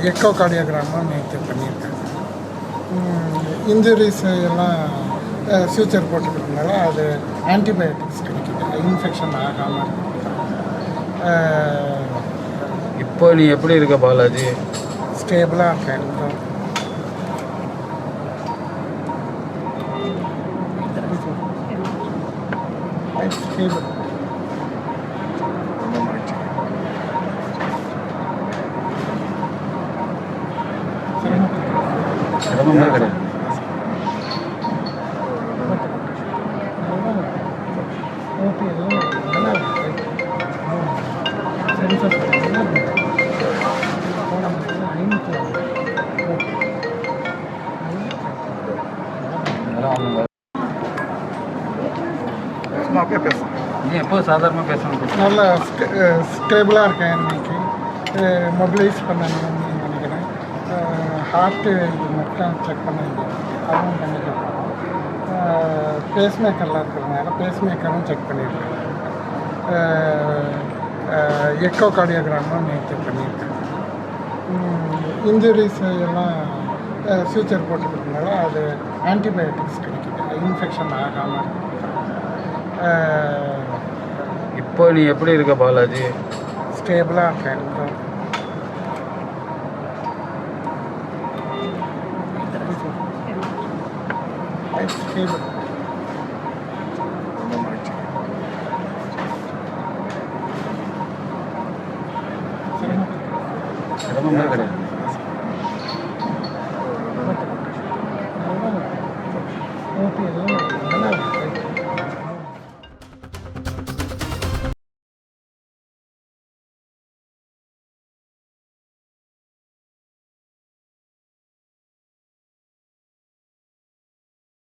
Echo கார்டியோகிராமும் நேற்று பண்ணியிருக்காங்க. Injuries எல்லாம் ஃபியூச்சர் போட்டுக்கிறதுனால அது ஆன்டிபயோட்டிக்ஸ் கிடைக்குது, இன்ஃபெக்ஷன் ஆகாமல் இருக்கு. இப்போ நீ எப்படி இருக்க பாலாஜி? ஸ்டேபிளாக இருக்கேன். ஸ்டேபிள். சிரமமே கிடையாது. நீ எப்போ சாதாரணமாக பேசணும்? நல்லா ஸ்டேபிளாக இருக்கேன். இன்னைக்கு மொபிலைஸ் பண்ணணும்னு நினைக்கிறேன். ஹார்ட்டு இது மட்டும் செக் பண்ண வேண்டியது, அதுவும் பண்ணிக்கலாம். பேஸ்மேக்கர்லாம் இருக்கிறதுனால பேஸ்மேக்கரும் செக் பண்ணியிருக்கேன். எக்கோ கார்டியோகிராமும் நேற்று பண்ணியிருக்கேன். இன்ஜுரிஸ் எல்லாம் ஃபியூச்சர் போட்டுக்கிறதுனால அது ஆன்டிபயோட்டிக்ஸ் கிடைக்குது, இன்ஃபெக்ஷன் ஆகாமல் இருக்கு. இப்போ நீ எப்படி இருக்க பாலாஜி? ஸ்டேபிளாக இருக்கேன். ஸ்டேபிள். சிரமமே கிடையாது.